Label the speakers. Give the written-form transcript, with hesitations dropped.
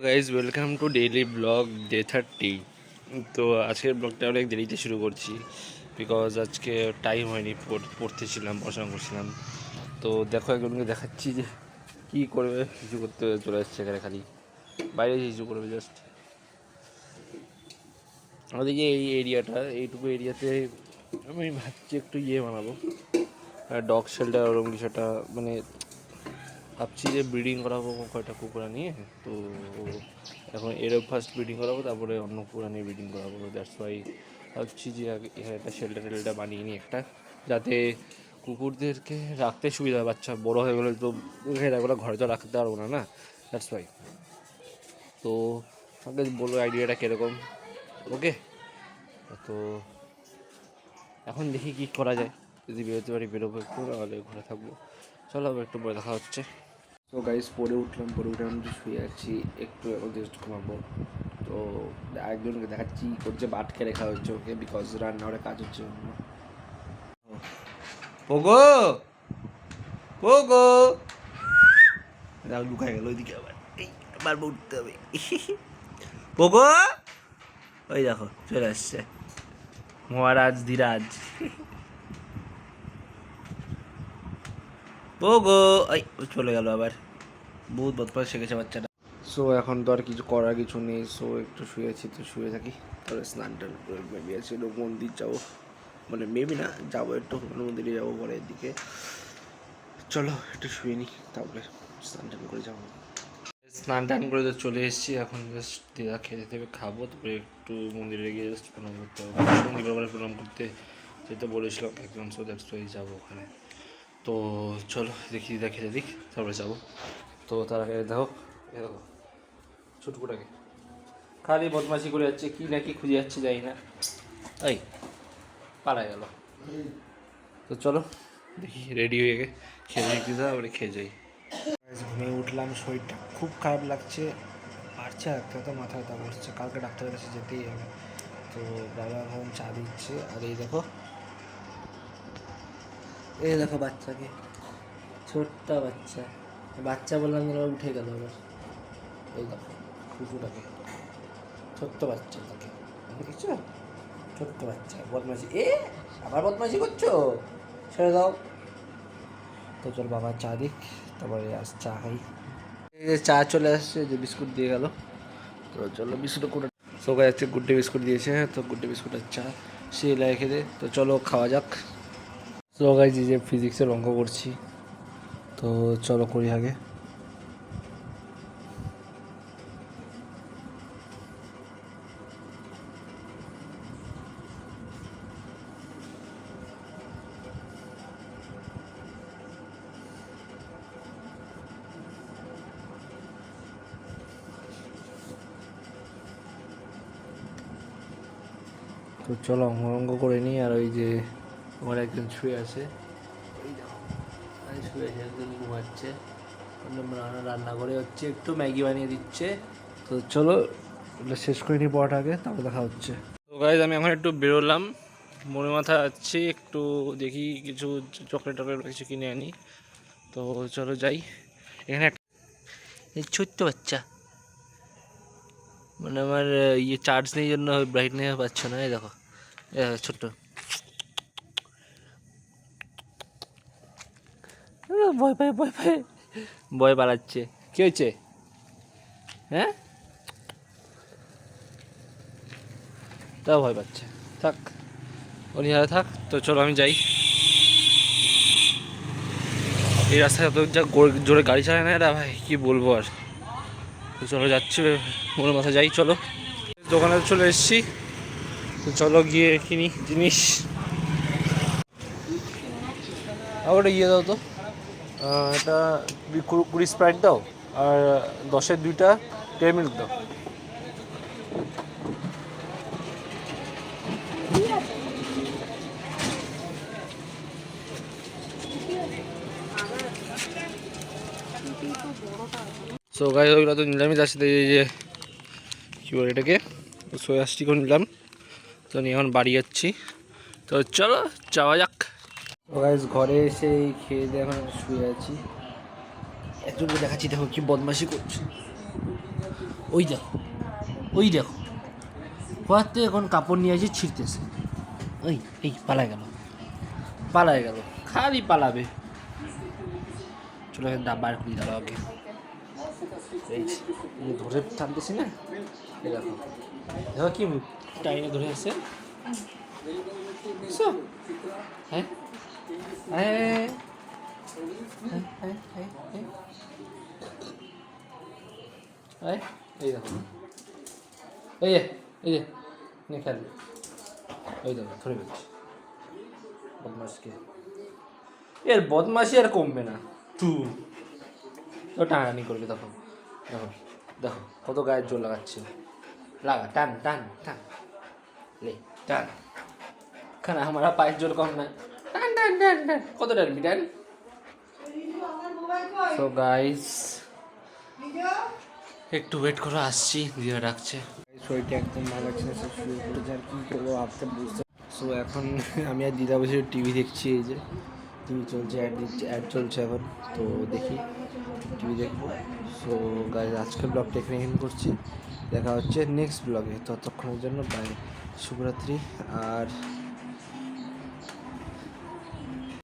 Speaker 1: Guys welcome to daily blog day 30। তো আজকের ব্লগটা অনেক দেরিতে শুরু করছি বিকজ আজকে টাইম হয়নি, পড়তেছিলাম, পড়াশোনা করছিলাম। তো দেখো একজনকে দেখাচ্ছি যে কী করবে, কিছু করতে চলে আসছে এখানে, খালি বাইরে কিছু করবে জাস্ট। আমাদের যে এই এরিয়াটা, এইটুকু এরিয়াতে আমি ভাবছি একটু বানাবো, ডগ শেল্টার ওরকম কিছু একটা, মানে ভাবছি যে ব্রিডিং করাবো কয়টা কুকুরা নিয়ে। তো এখন এরও ফার্স্ট ব্রিডিং করাবো, তারপরে অন্য কুকুরা নিয়ে ব্রিডিং করাবো। দ্যাটস ওয়াই ভাবছি যে এখানে একটা শেল্টার বানিয়ে নিই একটা, যাতে কুকুরদেরকে রাখতে সুবিধা হয়। বাচ্চা বড়ো হয়ে গেলে তো এগুলো ঘরে তো রাখতে পারবো না, দ্যাটস ওয়াই। তো আমাকে বলো আইডিয়াটা কীরকম, ওকে? তো এখন দেখি কী করা যায়, যদি বেরোতে পারি বেরোবো, একটু নাহলে ঘরে থাকবো। চলো একটু পরে দেখা হচ্ছে। তো গাইস পরে উঠলাম তো শুয়ে আছি, একটু এখন জাস্ট ঘুমাবো। তো একজনকে দেখাচ্ছি করছে, বাট খেয়ে রেখা হচ্ছে ওকে, বিকজ রান্নাঘরে কাজ হচ্ছে। পোগো পোগো লুকায় গেল ওইদিকে, আবার উঠতে হবে। পোগো ওই দেখো চলে আসছে মহারাজ ধীরাজ। পোগো এই চলে গেল আবার, বহুত বদমাশ শিখেছে বাচ্চাটা। সো এখন তো আর কিছু করার কিছু নেই, সো একটু শুয়েছি, তো শুয়ে থাকি। তারপরে স্নান টান করে মেবি আছে মন্দির যাবো, মানে মেবি না যাবো, একটু মন্দিরে যাবো পরের দিকে। চলো একটু শুয়ে নিই, তারপরে স্নান টান করে যাবো। স্নান টান করে তো চলে এসেছি, এখন জাস্ট দিদা খেতে দেবে, খাবো, তারপরে একটু মন্দিরে গিয়ে জাস্ট প্রণাম করতে হবে। মন্দিরে প্রণাম করতে যেতে বলেছিলাম একদম, সো দ্যাটস ওয়াই যাবো ওখানে। তো চলো দেখি দিদা খেতে দিক, তারপরে যাবো। তো তার আগে দেখো দেখো ছোটকুটাকে খালি বদমাশি করে যাচ্ছে, কি না কি খুঁজে যাচ্ছে যাই না, এই পালা গেল। তো চলো দেখি রেডি হয়ে গে খেয়ে দিক দিদা, তারপরে খেয়ে যাই। ঘুমিয়ে উঠলাম, শরীরটা খুব খারাপ লাগছে, পারছে একটা তো মাথা ব্যথা করছে, কালকে ডাক্তারের কাছে যেতেই হবে। তো বাবা এখন চা দিচ্ছে, আর এই দেখো বাচ্চাকে, ছোট্ট বাচ্চা, বাচ্চা বললাম উঠে গেল আবার। এই দেখো কুকুরটাকে, ছোট্ট বাচ্চা তাকে দেখছো, ছোট্ট বাচ্চা বদমাশি, আবার বদমাশি করছো, ছেড়ে দাও। তো চল বাবা চা দিক, তারপরে চা খাই। চা চলে আসছে, যে বিস্কুট দিয়ে গেল। তো চলো বিস্কুট করে সবাই যাচ্ছে, গুড্ডে বিস্কুট দিয়েছে, তো গুড্ডে বিস্কুটের চা সে রেখে দে। তো চলো খাওয়া যাক। তো গাইজ যে ফিজিক্সের অঙ্ক করছি, তো চলো করি আগে। তো চলো অঙ্ক করে নিই। আর ওই যে আমার একজন শুয়ে আছে, শুয়ে আছে একজন, ঘুমাচ্ছে, রান্না করে হচ্ছে, একটু ম্যাগি বানিয়ে দিচ্ছে। তো চলো এটা শেষ করে নিই পড়াটাকে, তারপর দেখা হচ্ছে। তো গাইজ আমি এখন একটু বেরোলাম, মনে মাথা যাচ্ছি, একটু দেখি কিছু চকলেট টকলেট কিছু কিনে আনি। তো চলো যাই। এখানে এই ছোট্ট বাচ্চা, মানে আমার চার্জ নেই জন্য ব্রাইটনেস পাচ্ছ না, এই দেখো ছোট্ট, ভয় পায় ভয় পায়, ভয় পালাচ্ছে। কী হয়েছে? হ্যাঁ, তাও ভয় পাচ্ছে, থাক উনি হারে থাক। তো চলো আমি যাই, এই রাস্তায় এত যা জোরে গাড়ি চালায় না এরা, ভাই কী বলবো আর। তো চলো যাচ্ছি, মনে মাথা যাই, চলো দোকানে চলে এসেছি। তো চলো গিয়ে কিনি জিনিস। ওটা দাও তো, এটা 20 স্প্রাইট দাও, আর 10-এর 2টা টের মিল্ক দাও। সো গাইস ওইগুলো তো নিলামই, তার সাথে এই যে কী বলে এটাকে, সোয়া স্টিকও নিলাম। তো নিয়ে এখন বাড়ি যাচ্ছি, তো চলো যাওয়া যাক। তো গাইস ঘরে এসে খেয়ে দিয়ে এখন শুয়ে আছি। একজনকে দেখাচ্ছি, দেখো কি বদমাশি করছে, ও ওই দেখো, ওই দেখো, কোয়াতে এখন কাপড় নিয়ে এসে ছিঁড়তেছে। ওই এই পালায় গেল, পালায় গেল, খালি পালাবে। চলো বার করি দাঁড়া ওকে। এই ধরে টানতেছি না, এই দেখো, দেখো কি টাইনে ধরে আছে। হ্যাঁ হ্যাঁ এই দেখো, এই যে নিয়ে খেলবে, ওই দেখো ধরে ফেলছি বদমাসকে। এর বদমাসি আর কমবে না, ও টানাটানি করবে। দেখো দেখো দেখো কত গায়ের জোর লাগাচ্ছে, লাগা, টান টান টান, লে টান, খানা আমার পায়ের জোর কম না, টান টান টান টান, কত টানবি টান। সো গাইস একটু ওয়েট করো, আসছি, দিয়ে রাখছে। শরীরটা একদম ভালো লাগছে না, সব শুরু করেছে, আর কী করবো ভাবতে বুঝতে। সো এখন আমি আর দিদা বসে টিভি দেখছি, এই যে টিভি চলছে, অ্যাড চলছে এখন, তো দেখি টিভি দেখবো। সো গাইস আজকের ব্লগটা এখানে এন্ড করছি, দেখা হচ্ছে নেক্সট ব্লগে, ততক্ষণের জন্য বাই, শুভরাত্রি। আর